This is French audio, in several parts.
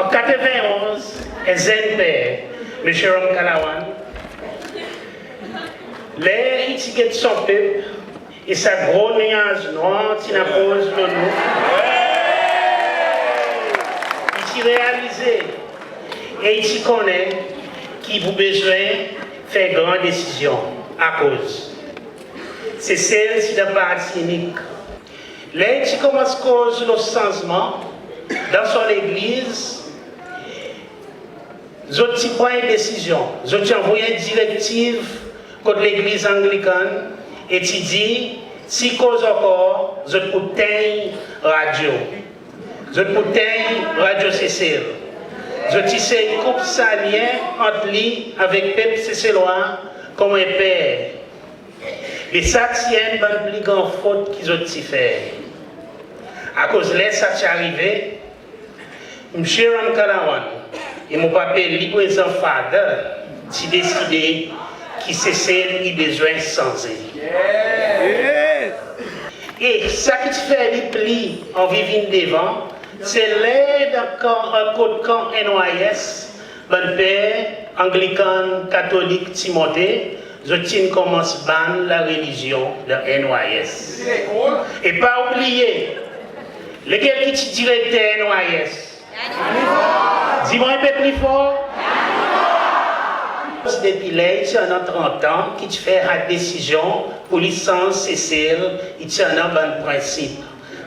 En 91, ZNP, M. Rom Kalawan, les étiquettes son peuple et sa gros nuage noir qui n'a pose le nous. Il réalisé et il connaît qui vous besoin de faire grande décision à cause. C'est celle qui n'est pas unique. Là, qui commence à cause le changement dans son église, je prends une décision, je envoie une directive contre l'église anglicane et tu dis, si cause encore, je peux teindre radio. Je peux teindre radio Cécile. Je tisse une coupe salien entre lui avec Pep Cécélois comme un père. Et ça, c'est une bonne plus grande faute qu'ils ont fait. À cause de ça, c'est arrivé. M. Ram Kalawan et mon papa, le président Fader, ont décidé qu'il cessait les besoins sans Et ça qui fait les plis en vivant devant, c'est l'aide d'un code camp NYS, mon père, anglican, catholique, Timothée, je commence à ban la religion de NYS. Et pas oublier, lequel qui directeur NYS? Dis-moi un peu plus fort. Depuis là, il y en a 30 ans qui fait la décision pour licence Cécile, il y en a un principe.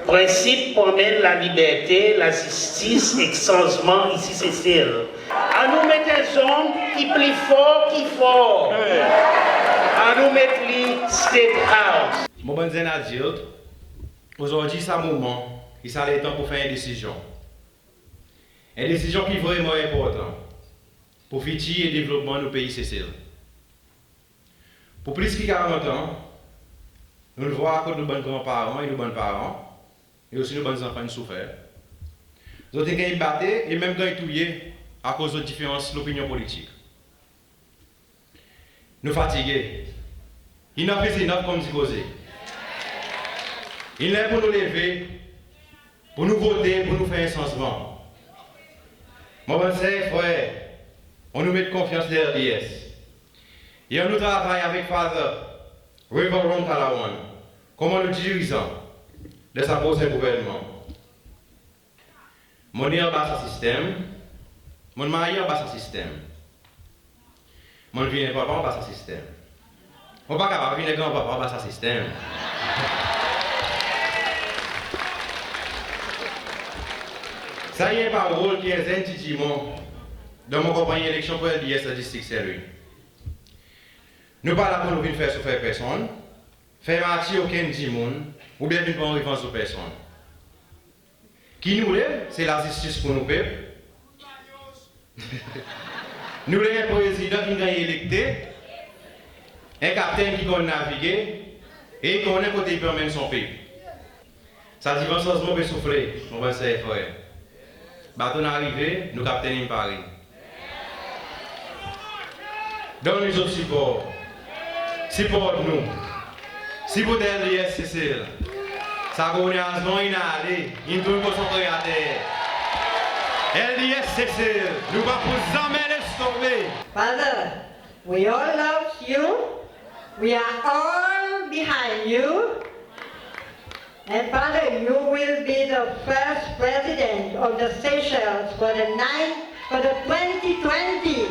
Principe promène la liberté, la justice et le changement ici Cécile. À nous mettre un homme qui est plus fort qu'il fort. À nous mettre les State House. Mon bon Zenadil, aujourd'hui c'est un moment, il s'allait temps pour faire une décision. Une décision qui est vraiment importante pour Fiti et le développement de nos pays Cécile. Pour plus de 40 ans, nous le voyons à cause de nos bons grands-parents et nos bons parents, et aussi nos bons enfants qui souffrent. Nous avons été battus et même touillés à cause de différences d'opinion politique. Nous fatigués. Il n'a pas enough comme dit causer. Il est pour nous lever, pour nous voter, pour nous faire un changement. Mon bon frère, on nous met de confiance dans l'RDS. Et on nous travaille avec Father, Reverend Kalawan, comme le dirigeant de sa prochain gouvernement. Mon en bas ce système, mon mari en bas ce système, mon vieux papa en bas ce système. On ne peut pas capable de grand papa en bas ce système. Ça y est, parole qui est intimement dans mon compagnie élection pour LDS à district Saint-Louis. Nous parlons pour nous venir faire souffrir personne, faire marcher aucun dimon, ou bien venir prendre revanche sur personne. Qui nous lève, c'est la justice pour nos peuples. Nous avons un président qui est électé, un capitaine qui connaît naviguer, et qui connaît côté il peut emmener son peuple. Ça dit, bon changement peut souffler, mon bon frère. Bateau arrivé, nous capitaine Paris. Donne-nous autres support. Supporte-nous. Si vous êtes LDS Cécile, ça connaît un nom inhalé, il doit concentrer à terre. LDS Cécile, nous ne pouvons jamais laisser tomber. Father, we all love you. We are all behind you. And Father, you will be the first president of the Seychelles for the 2020.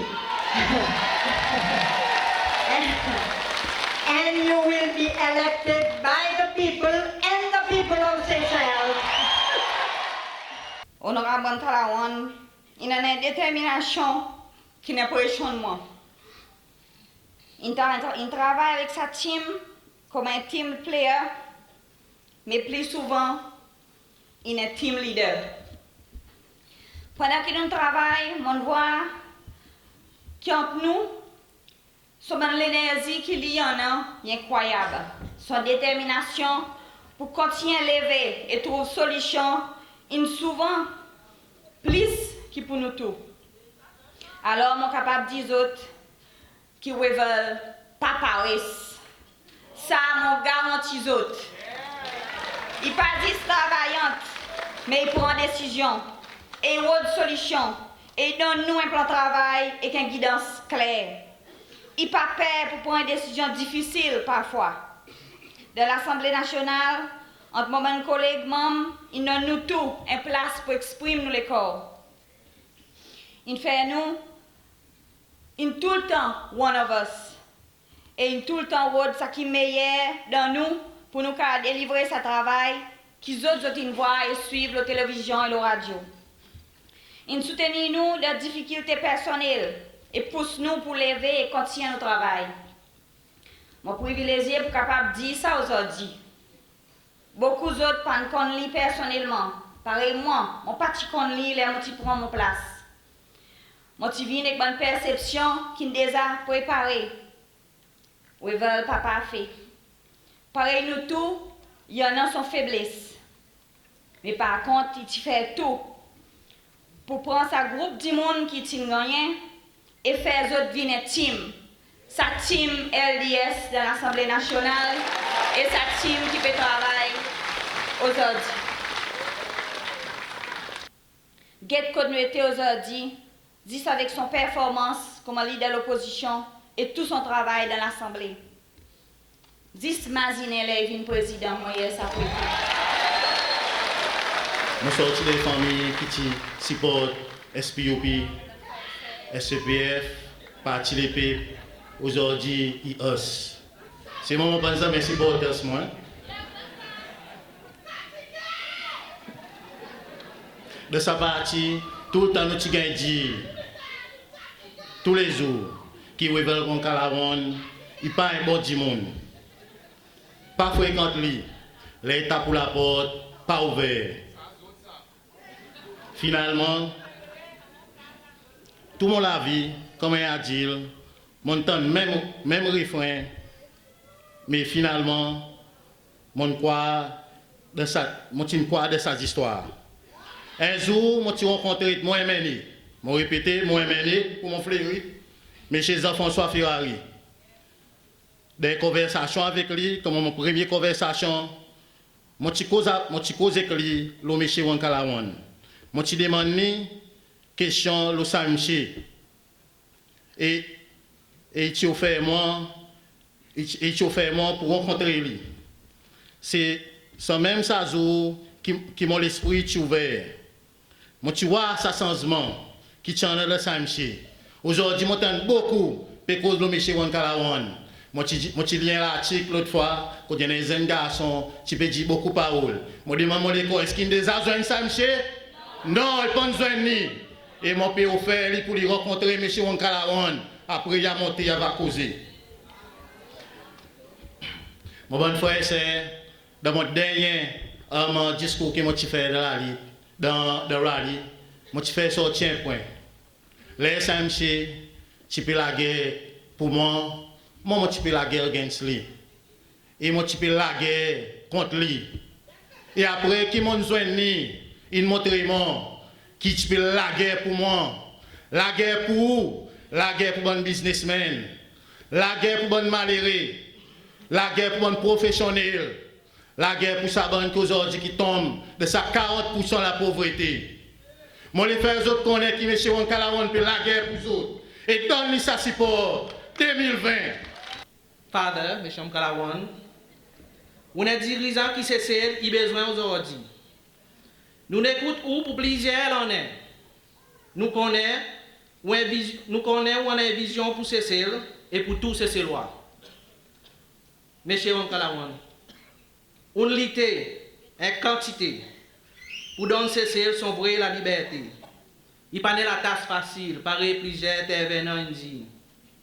And you will be elected by the people and the people of Seychelles. Honorable Kalawan, il a une détermination qui n'est pas échouement. Il travaille avec sa team comme un team player, mais plus souvent, il est team leader. Pendant que nous travaillons, on voit qu'entre nous, son l'énergie qu'il y en a est incroyable. Son détermination pour continuer à lever et trouver une solution, il souvent plus que pour nous tous. Alors, je suis capable de dire autres qui veulent pas Paris. Ça, mon garantie autres. Il pas dit travaillante, mais il prend une décision. et autres solutions. Et donne-nous un plan de travail et une guidance claire. Il n'est pas peur pour prendre des décisions difficiles parfois. De l'Assemblée nationale, entre mon collègue membres, il donne nous tout une place pour exprimer nous les corps. Il fait nous, in tout le temps, one of us. Et in tout le temps, ce qui est meilleur dans nous pour nous délivrer ce travail qu'ils autres voient et suivent la télévision et la radio. Il soutient nous de difficultés personnelles et pousse nous pour lever et continuer notre travail. Je suis privilégié pour capable dire ça aujourd'hui. Beaucoup d'autres ne connaissent pas personnellement. Pareil moi, je ne pas connais pas les prendre mon place. Je viens avec une perception qui est déjà préparée. Oui, veulent papa fait. Pareil nous tous, il y en a son faiblesse. Mais par contre, il fait tout pour prendre sa groupe de monde qui tient gagné et faire les autres venir team. Sa team LDS de l'Assemblée nationale et sa team qui fait travail aujourd'hui. Get continuité aujourd'hui, dit avec son performance comme leader de l'opposition et tout son travail dans l'Assemblée. 10 mazines le président Moïse Sapoué. Nous sortis des familles qui supportent SPOP, SCPF, Parti LP, aujourd'hui IOS. C'est mon moment de mes supporters, moi. De sa partie, tout le temps nous avons dit, tous les jours, qui veulent qu'on Calaron, il n'est pas un bon du monde. Pas fréquente lui, l'état pour la porte, pas ouvert. Finalement, tout le monde l'a vu, comme il a dit, mon temps même refrain, mais finalement, mon croit de sa histoire. Un jour, je rencontré mon aimé, je répété, mon aimé pour mon fléri, mais chez Jean-François Ferrari. Des conversations avec lui, comme mon première conversation, je suis causé avec lui, l'homme chez Wankalawan. Je suis demandé question le samedi. Et il a fait moi pour rencontrer lui. C'est ce même jour qui mon esprit ouvert. Je tu vois ce changement qui tient le samedi. Aujourd'hui, je m'entends beaucoup parce que le chez Wankalawan. Je suis lié à l'article l'autre fois, quand il y a des jeunes garçons, tu peux dire beaucoup de paroles. Je demande est-ce qu'il y a des besoin de samedi? Non, il n'y a pas besoin de ni. Et mon père offert pour lui rencontrer M. Wankalawan. Après, il a monté, il va causer. Mon bon frère, c'est dans mon dernier discours que je fais dans le rallye, je fais sortir un point. Les samedi, tu peux la guerre pour moi. Moi, je peux la guerre contre lui. Et moi, je peux la guerre contre lui. Et après, qui m'a besoin de lui, il montre moi qui peut la guerre pour moi. La guerre pour où? La guerre pour bon businessman. La guerre pour bon malheureux. La guerre pour bon professionnel. La guerre pour sa bonne aujourd'hui qui tombe de sa 40% de la pauvreté. Moi, les frères autres connaissent qui M. Wankalawan pour la guerre pour eux autres. Et donne-lui sa support 2020. Father, M. Wankalawan, on est dirigeant qui s'essaie, il a besoin aujourd'hui. Nous n'écoutons où pour plusieurs l'année. Nous connaissons où on a une vision pour cesser et pour tous ces lois. M. Wankalawan, on lutte en quantité pour donner cesser son vrai la liberté. Il pas la tâche facile, pareil plusieurs intervenants disent.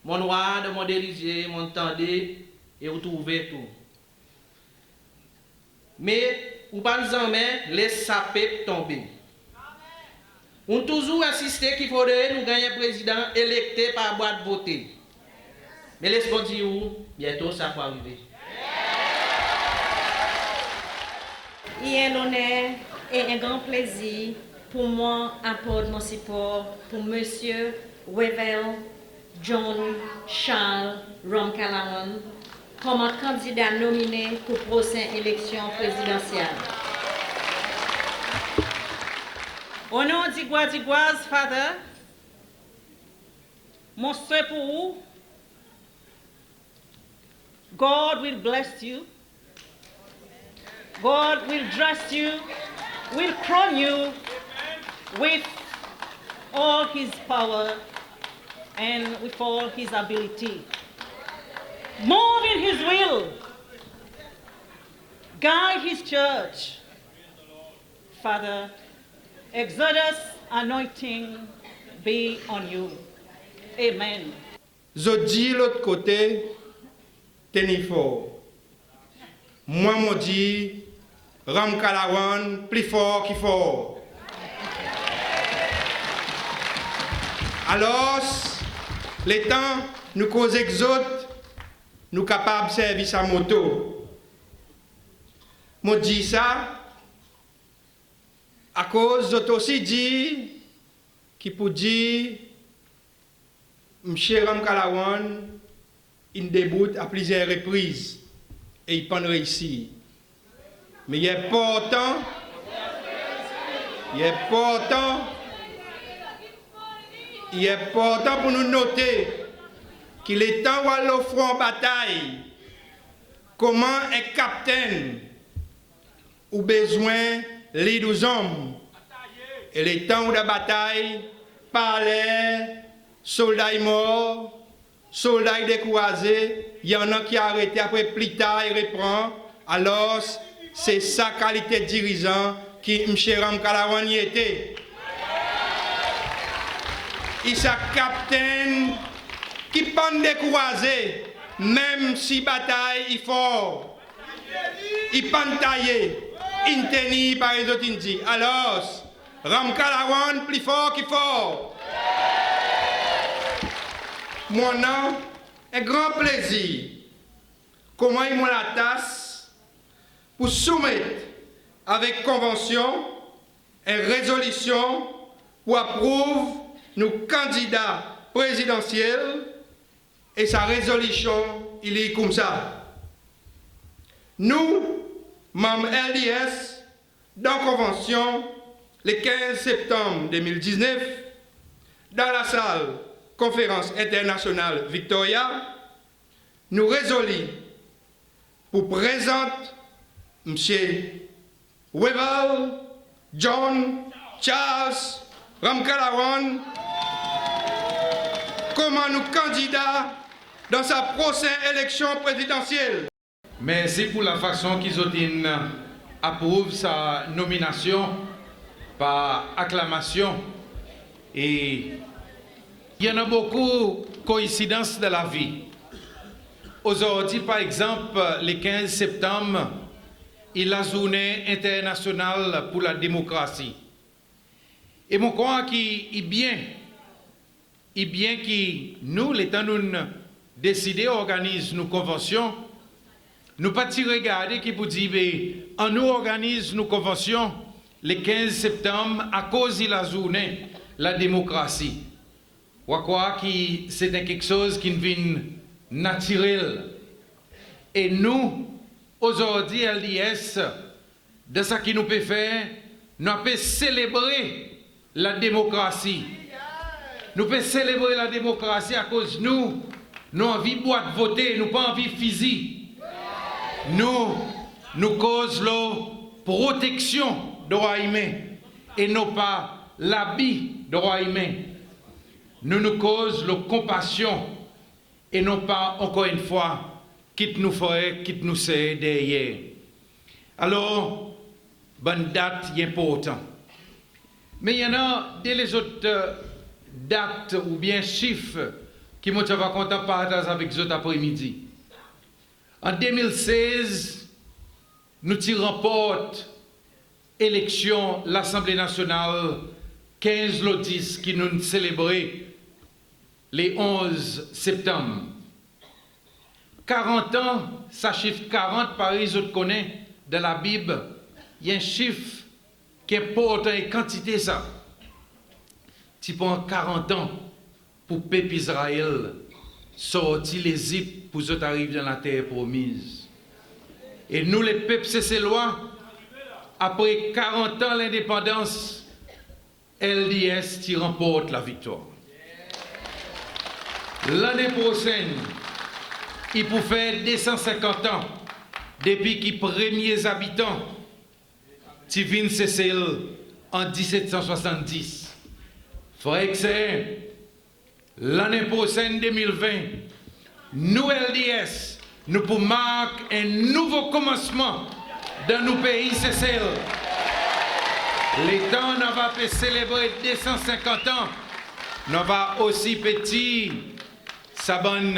Mon roi de mon diriger, mon tendé et vous trouvez tout. Mais ou pas jamais laisse sa paix tomber. On toujours insisté qu'il faudrait nous gagner un président électé par boîte de voter. Mais laisse-moi dire bientôt ça va arriver. Il est un honneur et un grand plaisir pour moi d'apporter mon support pour Monsieur Revel John Charles Wankalawan comme candidat nominé pour la prochaine élection présidentielle. Au nom d'Igouaz, Father, mon souhait pour vous, God will bless you. God will dress you, will crown you with all his power and with all his ability. Move in his will. Guide his church. Father, Exodus anointing be on you. Amen. Je dis l'autre côté, tenez fort. Moi, mon dit, Ram Kalawan, plus fort qu'il fort. Alors, les temps, nous cause exotes, nous capables de servir sa moto. Moi, dit ça, à cause d'autres aussi dit, qui pour dire, M. Ram Kalawan, il débute à plusieurs reprises et il peut réussir. Mais il est important pour nous noter qu'il est temps où aller au front en bataille, comment un capitaine ou besoin les 12 hommes. Et les temps où la bataille, parlait, soldats morts, soldats découragés, il y en a qui arrêtent après plus tard et reprend. Alors, c'est sa qualité de dirigeant qui M. Ram Kalawan y était. Il est un capitaine qui peut décourager, même si bataille est fort. Il peut tailler, il tenir par les autres indies. Alors, Ram Kalawan plus fort qu'il fort. Moi, non, un grand plaisir. Comment il m'a la tasse pour soumettre avec convention une résolution pour approuver nos candidats présidentiels et sa résolution, il est comme ça. Nous, membres LDS, dans la convention, le 15 septembre 2019, dans la salle conférence internationale Victoria, nous résolus pour présenter M. Wevel, John, Charles, Ram Kalawan, comme nous candidats dans sa prochaine élection présidentielle. Merci pour la façon qu'ils ont approuvé sa nomination par acclamation. Et il y en a beaucoup de coïncidences de la vie. Aujourd'hui, par exemple, le 15 septembre, il y a la journée internationale pour la démocratie. Et mon crois qu'il est bien que nous, les temps nous décidons d'organiser nos conventions, nous pas regarder qui pour dire, on nous organise nos conventions le 15 septembre à cause de la journée, la démocratie. Je crois que c'est quelque chose qui vient naturel. Et nous, aujourd'hui, LDS, de ce qui nous peut faire, nous pouvons célébrer la démocratie. Nous pouvons célébrer la démocratie à cause de nous. Nous avons envie de voter, nous pas envie physique. Nous cause la protection de droits humains et non pas l'habit de droits humains. Nous cause la compassion et non pas, encore une fois, quitte nous ferait, quitte nous c'est derrière. Alors, bonne date est important. Mais il y en a des autres dates ou bien chiffres qui m'ont content partager avec vous après-midi. En 2016, nous remportons l'élection l'Assemblée nationale 15-10 qui nous célébré les 11 septembre. 40 ans, ça chiffre 40, par les autres connaissent de la Bible, il y a un chiffre qui est important et quantité ça. Tu prends 40 ans pour le peuple Israël sortir l'Égypte pour qu'ils arrivent dans la terre promise. Et nous, les peuples, c'est ces lois, après 40 ans l'indépendance, LDS qui remporte la victoire. L'année prochaine, il peut faire 250 ans depuis que les premiers habitants qui viennent cesser en 1770. Frère que c'est, l'année prochaine 2020, nous LDS, nous pouvons marquer un nouveau commencement dans nos pays cessés. L'État on va célébrer 250 ans. Nous va aussi petit Saban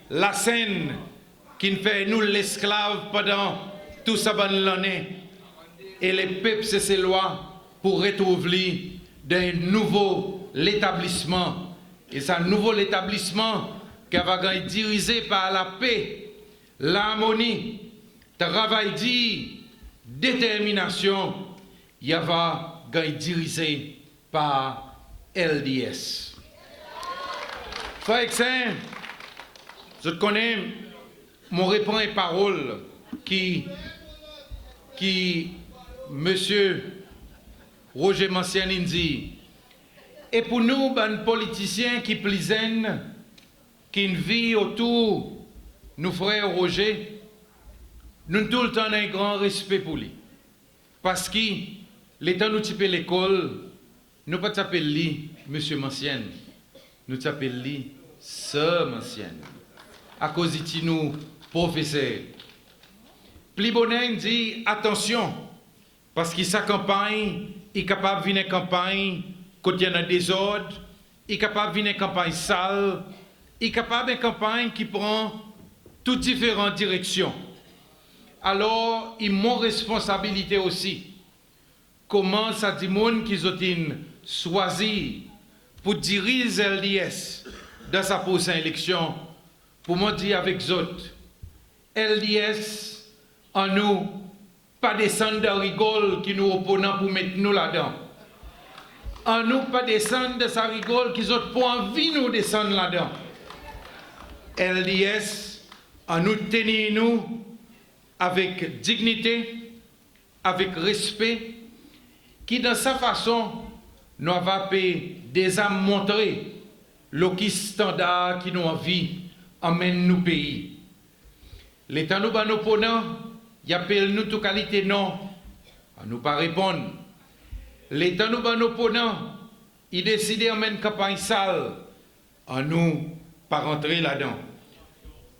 la scène qui fait nous l'esclave pendant tout Saban l'année. Et les peuples se lois pour retrouver d'un nouveau l'établissement. Et ce nouveau établissement qui va être dirigé par la paix, l'harmonie, travail dit, détermination, il va être dirigé par LDS. Frère Exin, je connais mon répond et parole qui Monsieur Roger Mancien dit. Et pour nous, les politiciens qui plaisent, qui vivent autour nous frères Roger, nous avons tout le temps un grand respect pour lui. Parce que l'État nous type l'école, nous ne pas t'appeler lui, Monsieur Mancien, nous t'appelons lui, Sœur Mancien. À cause de nous, professeur. Plibonin dit attention, parce que sa campagne est capable de venir une campagne quand il y a un désordre, il est capable de venir une campagne sale, il est capable d'une campagne qui prend toutes différentes directions. Alors, il y a mon responsabilité aussi. Comment ça dit monde qui ont choisi pour diriger LDS dans sa prochaine élection, pour moi dire avec eux, LDS, en nous, pas descendre de rigole qui nous opposent pour mettre nous là-dedans. En nous, pas descendre de sa rigole qui ont pour envie nous descendre là-dedans. LDS, en nous tenir nous avec dignité, avec respect, qui dans sa façon nous va déjà montrer le standard qui nous envie emmène nous pays. L'État nous ban opponent, il appelle nous toute qualité non, à nous pas répondre. L'État nous ban opponent, il décide d'emmener campagne sale, à nous pas rentrer là-dedans.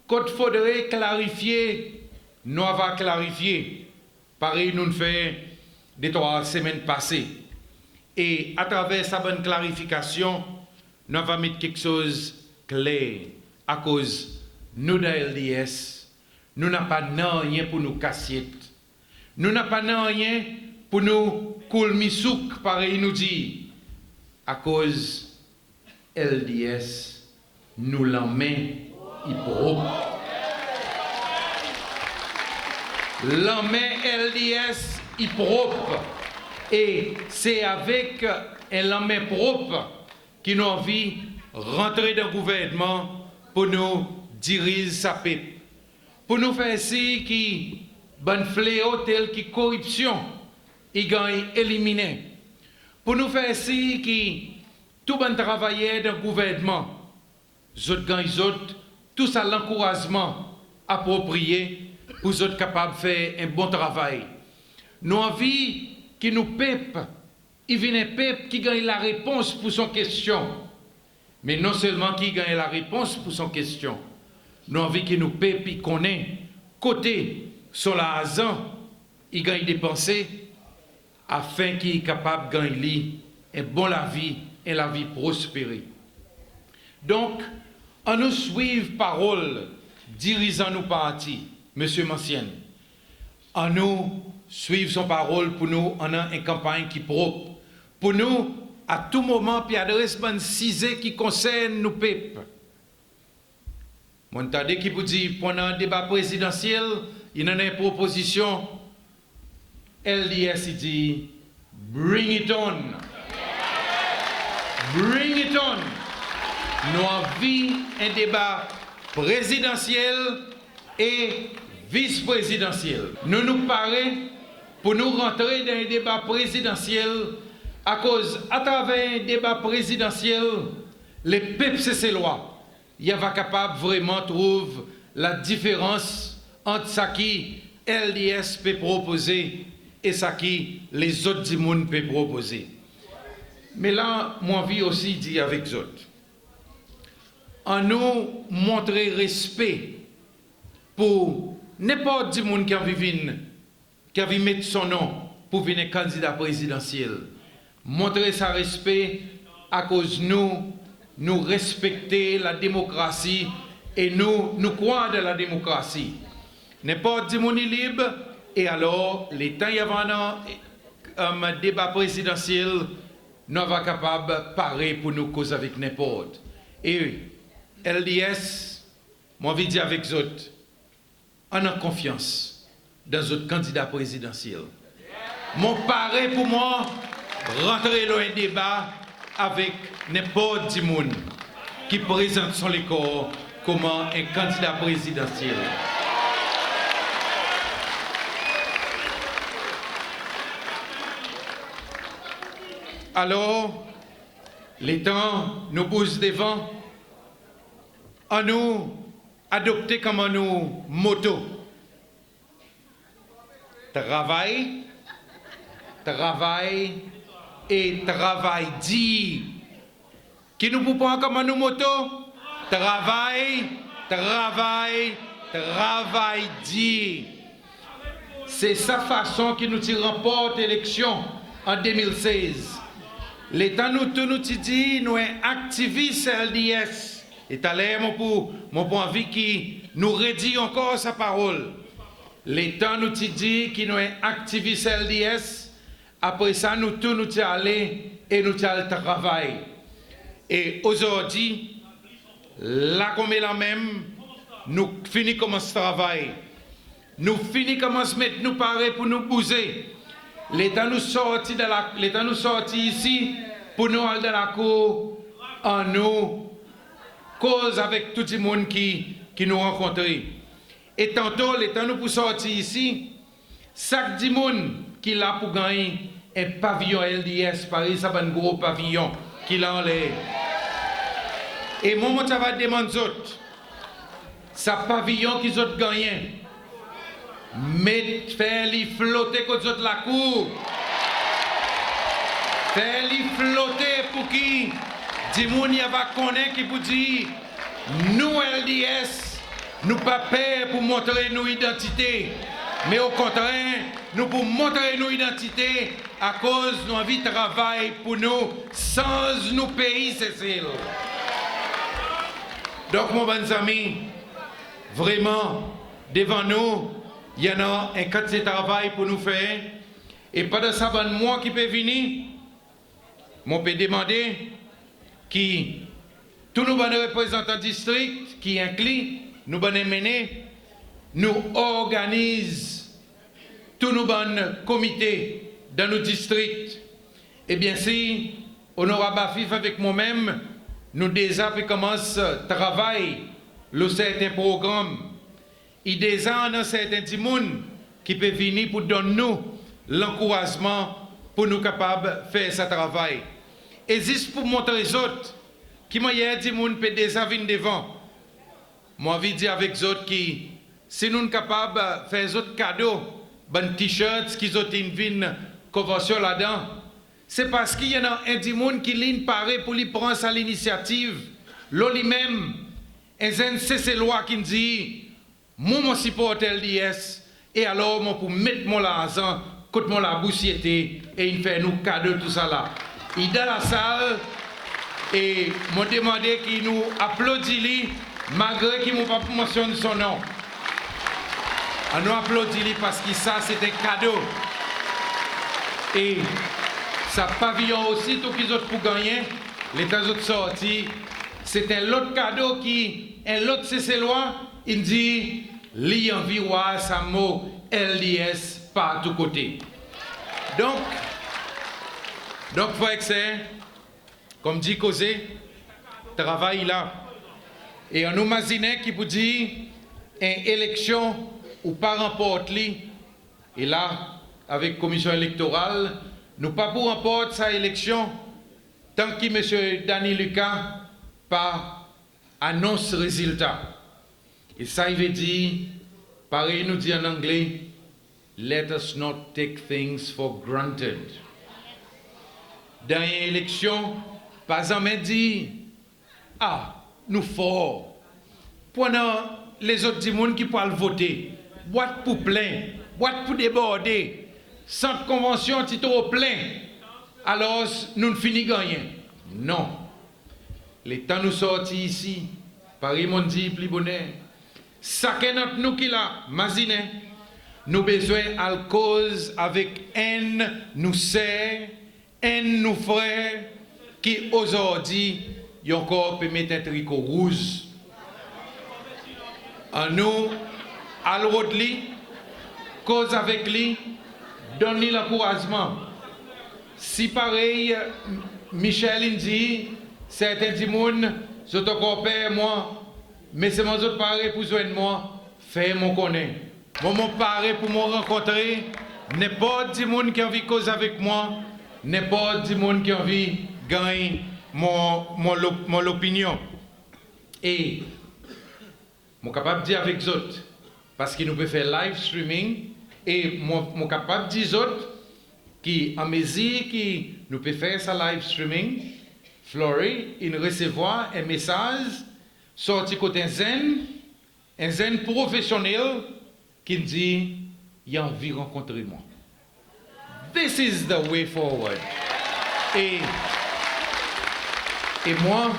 Quand il faudrait clarifier, nous avons clarifié. Pareil, nous fait des 3 semaines passées. Et à travers sa bonne clarification, nous avons mis quelque chose de clair. À cause, nous, dans LDS, nous n'avons pas rien pour nous casser. Nous n'avons pas rien pour nous couler souk, pareil, nous dit. À cause, LDS, nous l'emmène propre. L'emmène LDS est propre. Et c'est avec un lendemain propre qui nous envie de rentrer dans le gouvernement pour nous diriger sa paix. Pour nous faire ainsi qui bon fléau tel que corruption il gagne éliminé. Pour nous faire ainsi qui tout bon travailleur dans le gouvernement, tout ça l'encouragement approprié pour être capable de faire un bon travail. Nous envie qui nous peuple, il vient un peuple qui gagne la réponse pour son question. Mais non seulement qui gagne la réponse pour son question, nous envie que nous peuple qui connaît côté sur la raison, il gagne des pensées afin qu'il est capable de gagner un bon la vie et la vie prospérée. Donc, en nous suivre parole dirigeant nos partis, Monsieur Mancien, en nous suivre son parole pour nous en une campagne qui propre. Pour nous, à tout moment, puis adresse une cisée qui concerne nos peuples. Mon tade qui vous dit, pendant un débat présidentiel, il y a une proposition, LDS il dit, bring it on. Bring it on. Nous avons un débat présidentiel et vice-présidentiel. Nous nous paraît pour nous rentrer dans un débat présidentiel à cause, à travers un débat présidentiel, les peuples c'est loi, il va capable vraiment trouver la différence entre ce qui LDS peut proposer et ce qui les autres du monde peuvent proposer. Mais là, moi, envie aussi dire avec les autres, en nous montrer respect pour n'importe qui monde qui a envie mettre son nom pour venir candidat présidentiel. Montrer sa respect à cause nous respecter la démocratie et nous croire de la démocratie. N'importe qui monde est libre et alors les temps y a un débat présidentiel, nous sommes capables de parler pour nous causer avec n'importe. Et LDS, moi je dire avec les autres, on a confiance dans notre candidat présidentiel. Mon pari pour moi, rentrer dans un débat avec n'importe qui monde qui présente son corps comme un candidat présidentiel. Alors, les temps nous poussent devant, à nous adopter comme nous moto. Travail, travail et travail dit. Qui nous pouvons comme nous moto? Travail, travail, travail dit. C'est sa façon qui nous remporte l'élection en 2016. L'État nous dit, nous sommes activistes LDS. Et à l'air, mon envie qui nous redit encore sa parole. L'État nous dit qu'il nous sommes activistes LDS. Après ça, nous allons et nous allons travailler. Et aujourd'hui, là comme là même, nous finissons comme ce travail. Nous finissons comme se mettre nous parer pour nous bouger. L'État nous sortit ici pour nous aller dans la cour en nous cause avec tout le monde qui nous rencontre. Et tantôt l'État nous pour sortir ici, chaque monde qui l'a pour gagner un pavillon LDS, Paris, ça va un gros pavillon qui l'a en l'air. Et moi, ça va demander aux autres, ça pavillon qu'ils ont gagné. Mais faire-les flotter comme autres la cour. Faire-les flotter pour qui Dimouni va connaître qui vous dit nous LDS, nous pas peur pour montrer nos identités. Mais au contraire, nous pour montrer nos identités à cause de nos envie de travail pour nous sans nos pays, Cécile. Donc, mon bon ami, vraiment, devant nous, il y en a un cadre de travail pour nous faire. Et pendant ça, moi qui peux venir, je peux demander qui, tous nos représentants district qui incluent, nous mener, nous organisent tous nos comités dans nos districts. Et bien si, honorable Bafif avec moi-même, nous déjà commencé à travailler sur certains programmes. Il déjà dans certains gens qui peuvent venir pour donner nous l'encouragement pour nous capables de faire ce travail. Et juste pour montrer les autres, qui m'a dit que nous peut déjà venir devant. Moi, je veux dire avec les autres qui, si nous sommes capables de faire des autres cadeaux, des t-shirts qui ont une convention là-dedans, c'est parce qu'il y en a un monde qui ligne paré pour lui prendre sa l'initiative. Là, lui-même, c'est loi qui dit, moi, je supporte LDS, et alors, moi, pour mettre mon argent, côté mon la boussiété, et il fait nous cadeau, tout ça là. Il est dans la salle, et m'a demandé qu'il nous applaudisse, malgré qu'il ne m'a pas mentionné son nom. On nous applaudit parce que ça, c'est un cadeau. Et ça pavillon aussi, tout qu'ils ont pour gagner, les autres sortis, c'est un autre cadeau qui, un autre CC-loi, il dit, li enviroir sa mot LDS par tous côtés. Donc, frère excès, comme dit Causé, travail là. Et on nous imagine qui vous dit, une élection ou pas remporte li, et là, avec commission électorale, nous pas pour remporter sa élection tant que M. Danny Lucas pas annonce résultat. Et ça, il veut dire, pareil nous dit en anglais, let us not take things for granted. Dans une élection, pas jamais dit, ah, nous forts. Pendant les autres du monde qui peuvent voter, boîte pour plein, boîte pour déborder, centre convention, titre plein, alors nous ne finissons rien. Non. Les temps nous sortis ici, Paris m'ont dit plus bonheur. Ça que notre nous qui l'a, mazine, nous besoin à cause avec haine nous sert, haine nous frères, qui aujourd'hui, y encore peut mettre un tricot rouge. En nous, à l'autre cause avec lui, donne-lui l'encouragement. Si pareil, Michel dit, certains disent, je te compare moi, mais c'est mon autre pareil pour joindre moi, fais mon connaître. Moi, mon pareil pour me rencontrer, n'importe qui qui a envie de cause avec moi, n'importe qui a envie de gagner mon opinion. Et, je suis capable de dire avec les autres, parce que nous pouvons faire live streaming, et je suis capable de dire aux autres, qui, en mesure qui nous pouvons faire ça live streaming, Flory, il recevoir un message sorti côté un zen professionnel qui dit, il a envie de rencontrer moi. This is the way forward. Et moi,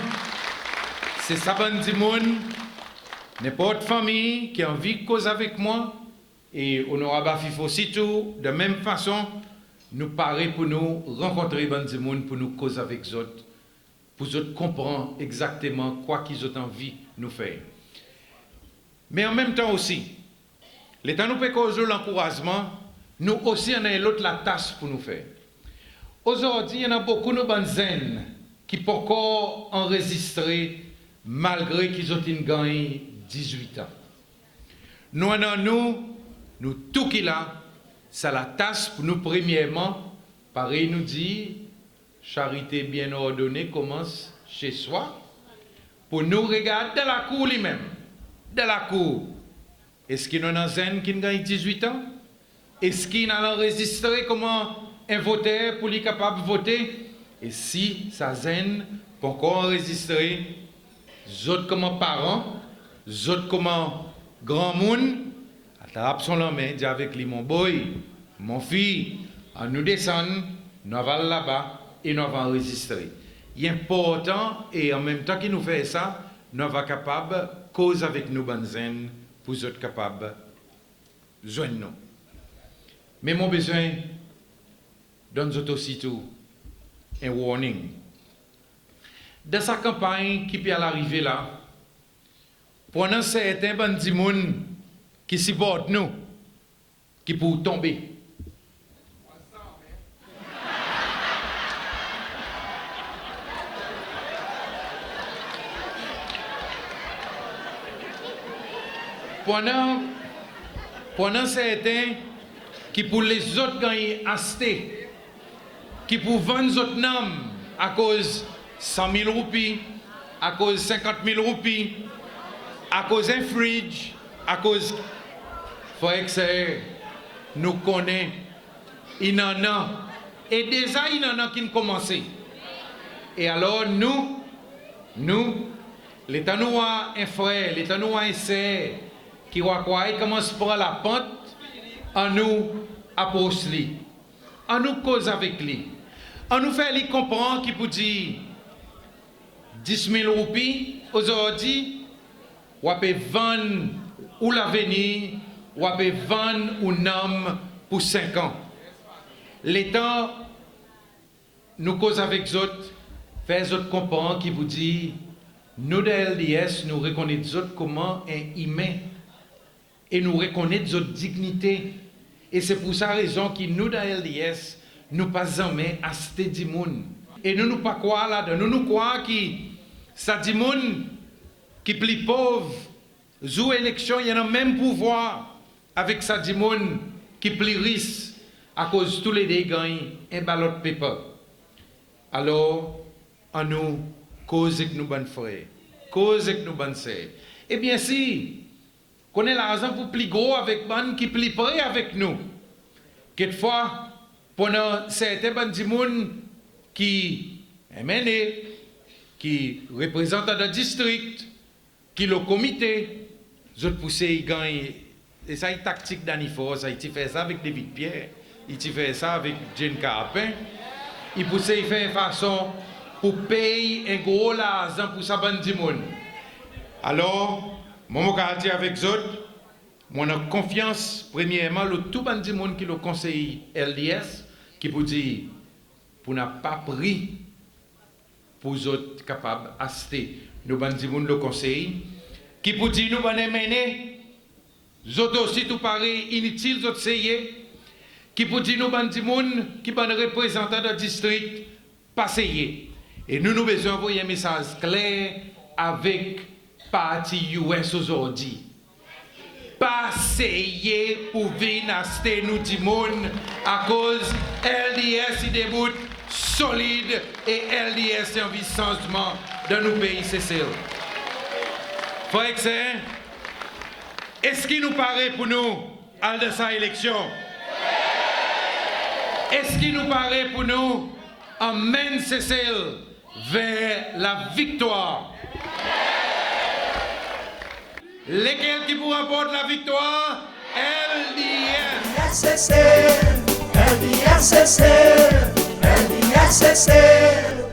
c'est ça, bandi monde, n'importe famille qui a envie de causer avec moi, et honorable Fifo aussitôt, de même façon, nous paraît pour nous rencontrer bandi monde, pour nous causer avec eux autres, pour eux comprendre exactement quoi qu'ils ont envie de nous faire. Mais en même temps aussi, l'État nous peut causer l'encouragement, nous aussi on a l'autre la tâche pour nous faire. Aujourd'hui, il y en a beaucoup de banzen qui peuvent encore enregistrer malgré qu'ils ont gagné 18 ans. Nous tout qui là, c'est la tâche pour nous premièrement, pareil nous dit, charité bien ordonnée commence chez soi, pour nous regarder de la cour lui-même, de la cour. Est-ce qu'il y en a un qui gagne 18 ans? Est-ce qu'il a enregistré comment un voteur pour lui capable de voter? Et si sa zen peut encore enregistrer, autres comme parents, autres comme grand monde, attrape son main, dit avec lui, mon boy, mon fille, à nous descendre, nous allons là-bas et nous allons enregistrer. Il est important et en même temps qu'il nous fait ça, nous allons capable de causer avec nous, banzen, pour être capable de joindre nous. Mais mon besoin donne aussitôt un warning. Dans sa campagne qui peut arriver là, pendant certains bandits qui supportent nous, qui peuvent tomber. Pendant certains qui pour les autres gagner acheter, qui pour vendre les autres noms à cause 100 000 roupies, à cause 50 000 roupies, à cause d'un fridge, à cause... Frère que nous connaissons, il y en a, et déjà il y en a qui ont commencé. Et alors nous, l'État nous a un frère, l'État nous a un sœur, qui commence par la pente, en nous approche lui, en nous cause avec lui, en nous fait lui comprendre qu'il peut dire 10 000 roupies aujourd'hui, ou peut vendre ou l'avenir, ou peut vendre un homme pour 5 ans. L'État nous cause avec les autres, fait les autres comprendre qui vous dit, nous de LDS, nous reconnaissons comment un humain et nous reconnaissons notre dignité. Et c'est pour ça raison que nous, dans LDS, nous pas jamais acheter du monde. Et nous pas croire là-dedans. Nous croyons que ça dit monde qui est plus pauvre, joue élection, il y a le même pouvoir avec ça dit monde qui est plus riche, à cause de tous les dégâts, un ballot de paper. Alors, on nous cause avec nous bonnes frères, cause avec nous bonnes sœurs. Eh bien, si, qu'on ait l'argent pour plus gros avec bonnes qui plus près avec nous. Quelquefois, pendant certains bonnes gens qui est mené, qui représentent le district, qui le comité, je pousser gagner. Et ça, une tactique d'Anifor, ça, il fait ça avec David Pierre, il fait ça avec Jane Carpin. Il pousse, il fait une façon pour payer un gros argent pour sa bande de monde. Alors, mon dire avec eux, mon a confiance, premièrement, le tout bande de monde qui le conseille LDS, qui peut dire, pour n'a pas pris pour les autres capables d'acheter, nous bande de monde le conseil, qui peut dire, nous allons mener, les autres aussi tout pareil, inutile, les autres essayer, qui peut dire, nous bande de monde, qui sont représentants du district, pas essayer. Et nous besoin d'envoyer un message clair avec parti US aujourd'hui. Pas essayer pour venir acheter nous du monde à cause LDS est debout solide et LDS est en changement dans nos pays Cécile. Frère, est-ce qu'il nous paraît pour nous à de sa élection? Est-ce qu'il nous paraît pour nous emmène Cécile vers la victoire? Lesquels qui vous rapportent la victoire? LDS. LDS, LDS, LDS.